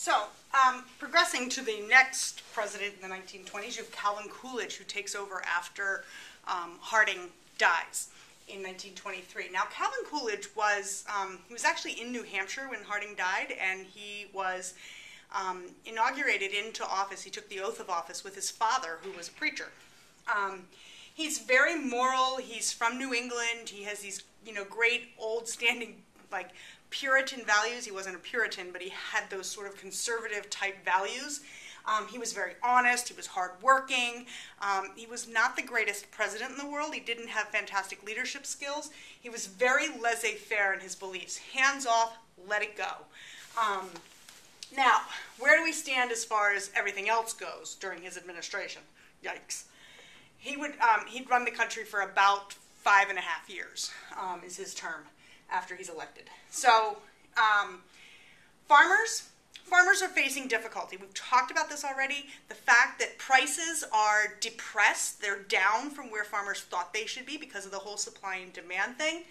So, progressing to the next president in the 1920s, you have Calvin Coolidge, who takes over after Harding dies in 1923. Now, Calvin Coolidge was, he was actually in New Hampshire when Harding died, and he was inaugurated into office. He took the oath of office with his father, who was a preacher. He's very moral. He's from New England. He has these, great old standing, like, Puritan values. He wasn't a Puritan, but he had those sort of conservative type values. He was very honest. He was hardworking. He was not the greatest president in the world. He didn't have fantastic leadership skills. He was very laissez-faire in his beliefs. Hands off, let it go. Now, where do we stand as far as everything else goes during his administration? Yikes. He'd run the country for about 5.5 years, is his term after he's elected. So, farmers are facing difficulty. We've talked about this already. The fact that prices are depressed, they're down from where farmers thought they should be because of the whole supply and demand thing.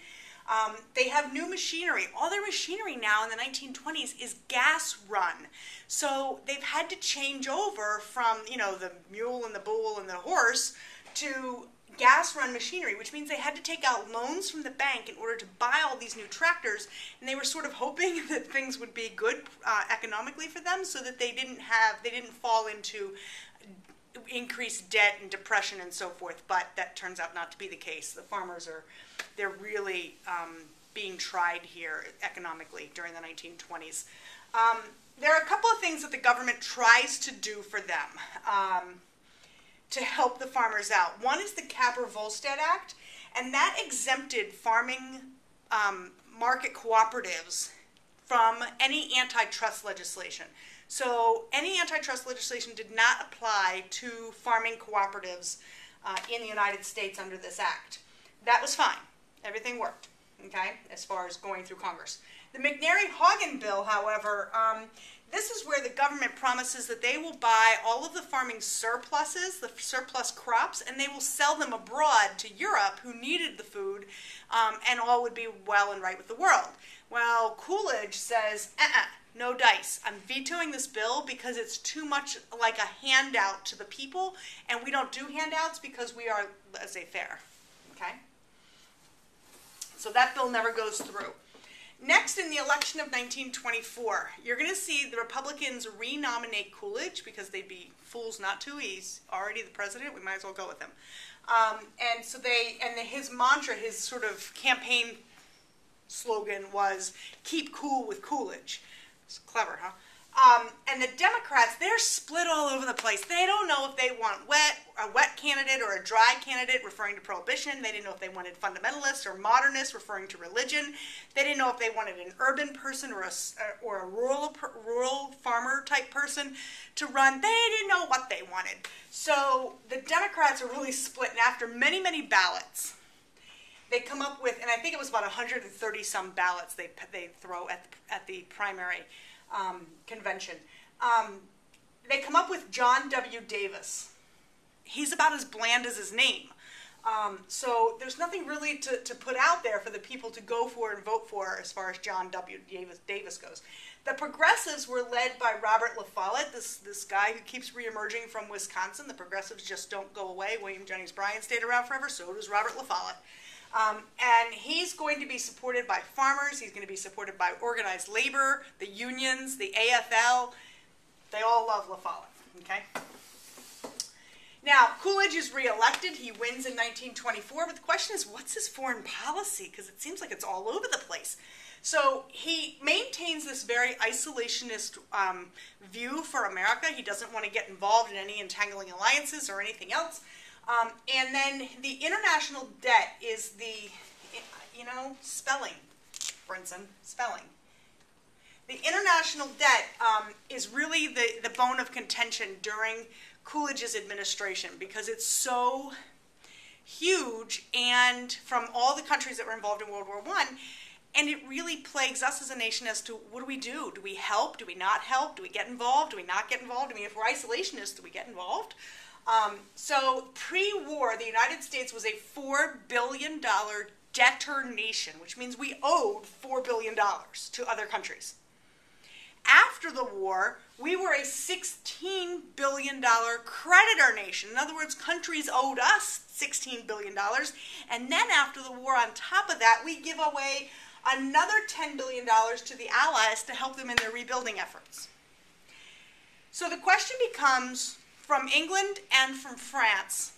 They have new machinery. All their machinery now in the 1920s is gas run. So they've had to change over from, the mule and the bull and the horse to gas run machinery, which means they had to take out loans from the bank in order to buy all these new tractors, and they were sort of hoping that things would be good economically for them so that they didn't fall into increased debt and depression and so forth, but that turns out not to be the case. The farmers they're really being tried here economically during the 1920s. There are a couple of things that the government tries to do for them to help the farmers out. One is the Capper-Volstead Act, and that exempted farming market cooperatives from any antitrust legislation. So any antitrust legislation did not apply to farming cooperatives in the United States under this act. That was fine. Everything worked, okay, as far as going through Congress. The McNary-Haugen bill, however, this is where the government promises that they will buy all of the farming surpluses, the surplus crops, and they will sell them abroad to Europe, who needed the food, and all would be well and right with the world. Well, Coolidge says, no dice. I'm vetoing this bill because it's too much like a handout to the people, and we don't do handouts because we are laissez-faire, okay? So that bill never goes through. Next, in the election of 1924, you're going to see the Republicans renominate Coolidge because they'd be fools not to. He's already the president. We might as well go with him. And so his mantra, his sort of campaign slogan was, "Keep cool with Coolidge." It's clever, huh? And the Democrats, they're split all over the place. They don't know if they want a wet candidate or a dry candidate, referring to prohibition. They didn't know if they wanted fundamentalists or modernists, referring to religion. They didn't know if they wanted an urban person or a rural farmer type person to run. They didn't know what they wanted. So the Democrats are really split, and after many, many ballots, they come up with, and I think it was about 130 some ballots they throw at the primary convention. They come up with John W. Davis. He's about as bland as his name. So there's nothing really to put out there for the people to go for and vote for as far as John W. Davis goes. The Progressives were led by Robert La Follette, this guy who keeps reemerging from Wisconsin. The Progressives just don't go away. William Jennings Bryan stayed around forever, so does Robert La Follette. And he's going to be supported by farmers. He's going to be supported by organized labor, the unions, the AFL. They all love La Follette, okay? Now, Coolidge is reelected. He wins in 1924, but the question is, what's his foreign policy? Because it seems like it's all over the place. So he maintains this very isolationist view for America. He doesn't want to get involved in any entangling alliances or anything else. And then the international debt is the, spelling, Brinson, spelling. The international debt is really the bone of contention during Coolidge's administration because it's so huge, and from all the countries that were involved in World War I, and it really plagues us as a nation as to what do we do? Do we help? Do we not help? Do we get involved? Do we not get involved? I mean, if we're isolationists, do we get involved? So pre-war, the United States was a $4 billion debtor nation, which means we owed $4 billion to other countries. After the war, we were a $16 billion creditor nation. In other words, countries owed us $16 billion. And then after the war, on top of that, we give away another $10 billion to the Allies to help them in their rebuilding efforts. So the question becomes, from England and from France,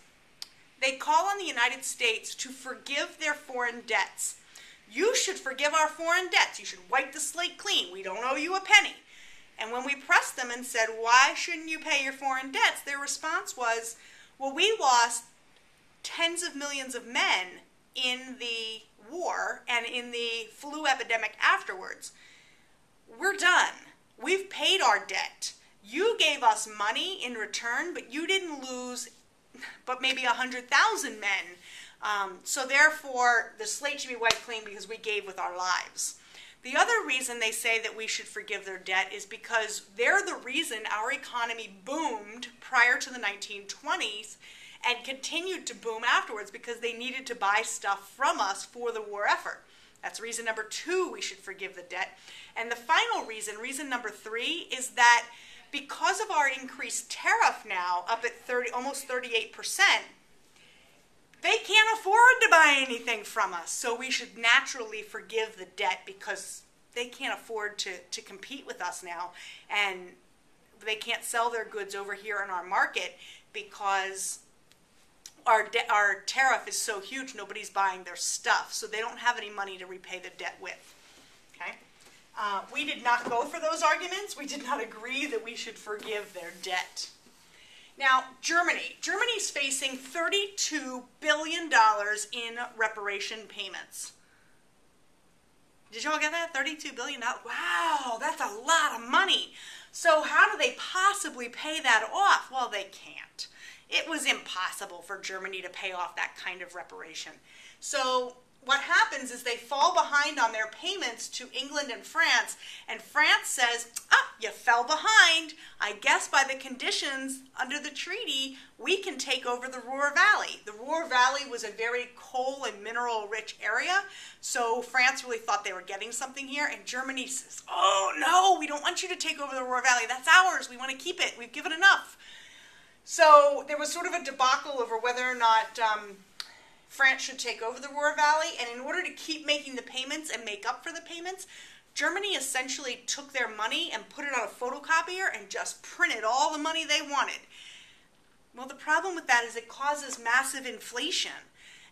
they call on the United States to forgive their foreign debts. You should forgive our foreign debts. You should wipe the slate clean. We don't owe you a penny. And when we pressed them and said, why shouldn't you pay your foreign debts? Their response was, well, we lost tens of millions of men in the war and in the flu epidemic afterwards. We're done. We've paid our debt. You gave us money in return, but you didn't lose but maybe 100,000 men. So therefore, the slate should be wiped clean because we gave with our lives. The other reason they say that we should forgive their debt is because they're the reason our economy boomed prior to the 1920s and continued to boom afterwards, because they needed to buy stuff from us for the war effort. That's reason number 2, we should forgive the debt. And the final reason, reason number 3, is that because of our increased tariff now, up at almost 38%, they can't afford to buy anything from us. So we should naturally forgive the debt because they can't afford to compete with us now. And they can't sell their goods over here in our market because our tariff is so huge, nobody's buying their stuff. So they don't have any money to repay the debt with. Okay? We did not go for those arguments. We did not agree that we should forgive their debt. Now, Germany. Germany's facing $32 billion in reparation payments. Did you all get that? $32 billion? Wow, that's a lot of money. So how do they possibly pay that off? Well, they can't. It was impossible for Germany to pay off that kind of reparation. So what happens is they fall behind on their payments to England and France says, you fell behind. I guess by the conditions under the treaty, we can take over the Ruhr Valley. The Ruhr Valley was a very coal and mineral rich area, so France really thought they were getting something here, and Germany says, oh no, we don't want you to take over the Ruhr Valley. That's ours. We want to keep it. We've given enough. So there was sort of a debacle over whether or not France should take over the Ruhr Valley, and in order to keep making the payments and make up for the payments, Germany essentially took their money and put it on a photocopier and just printed all the money they wanted. Well, the problem with that is it causes massive inflation.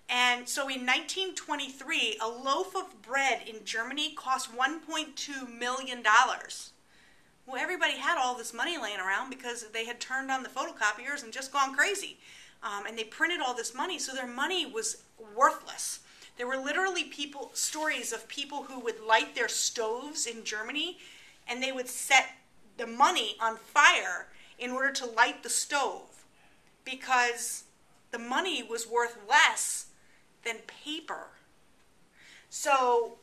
And so in 1923, a loaf of bread in Germany cost $1.2 million. Well, everybody had all this money laying around because they had turned on the photocopiers and just gone crazy. And they printed all this money, so their money was worthless. There were literally stories of people who would light their stoves in Germany, and they would set the money on fire in order to light the stove because the money was worth less than paper. So,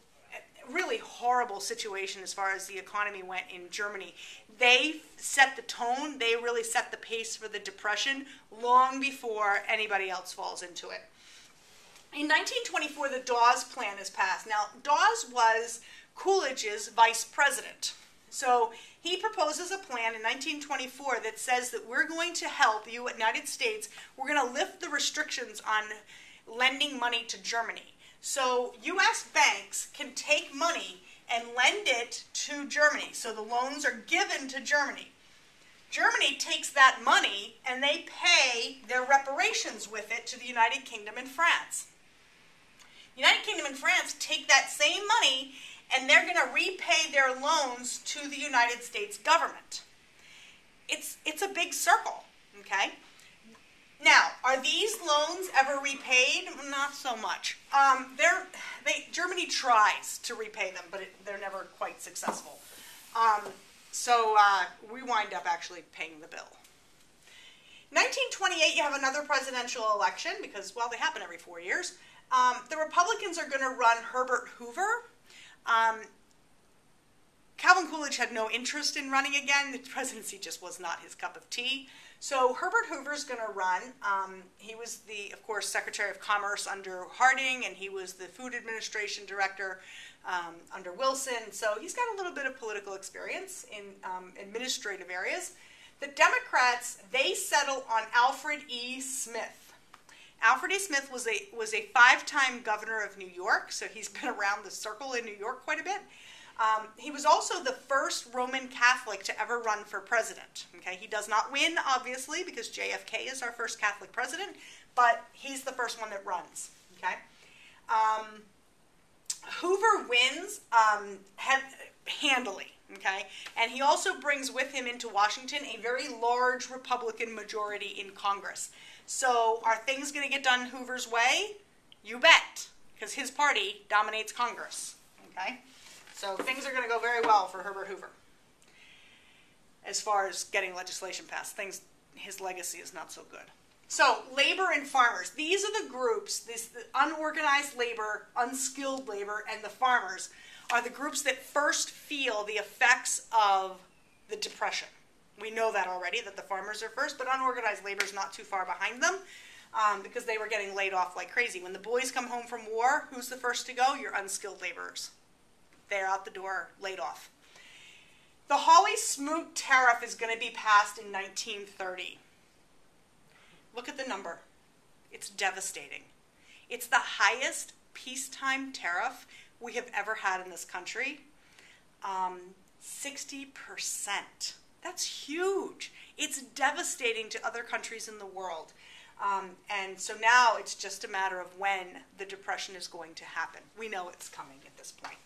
really horrible situation as far as the economy went in Germany. They set the tone, they really set the pace for the Depression long before anybody else falls into it. In 1924, the Dawes Plan is passed. Now, Dawes was Coolidge's vice president. So he proposes a plan in 1924 that says that we're going to help the United States. We're going to lift the restrictions on lending money to Germany. So U.S. banks can take money and lend it to Germany. So the loans are given to Germany. Germany takes that money and they pay their reparations with it to the United Kingdom and France. United Kingdom and France take that same money and they're going to repay their loans to the United States government. It's a big circle, okay? Now, are these loans ever repaid? Not so much. Germany tries to repay them, but they're never quite successful. So we wind up actually paying the bill. 1928, you have another presidential election because, well, they happen every 4 years. The Republicans are going to run Herbert Hoover. Calvin Coolidge had no interest in running again. The presidency just was not his cup of tea. So Herbert Hoover's going to run. He was the, of course, Secretary of Commerce under Harding, and he was the Food Administration Director under Wilson. So he's got a little bit of political experience in administrative areas. The Democrats, they settle on Alfred E. Smith. Alfred E. Smith was a 5-time governor of New York, so he's been around the circle in New York quite a bit. He was also the first Roman Catholic to ever run for president. Okay, he does not win, obviously, because JFK is our first Catholic president, but he's the first one that runs. Okay, Hoover wins handily. Okay, and he also brings with him into Washington a very large Republican majority in Congress. So, are things going to get done Hoover's way? You bet, because his party dominates Congress. Okay. So things are going to go very well for Herbert Hoover. As far as getting legislation passed, his legacy is not so good. So labor and farmers, these are the groups, the unorganized labor, unskilled labor, and the farmers are the groups that first feel the effects of the Depression. We know that already, that the farmers are first, but unorganized labor is not too far behind them because they were getting laid off like crazy. When the boys come home from war, who's the first to go? Your unskilled laborers. They're out the door, laid off. The Hawley-Smoot tariff is going to be passed in 1930. Look at the number. It's devastating. It's the highest peacetime tariff we have ever had in this country. 60%. That's huge. It's devastating to other countries in the world. And so now it's just a matter of when the Depression is going to happen. We know it's coming at this point.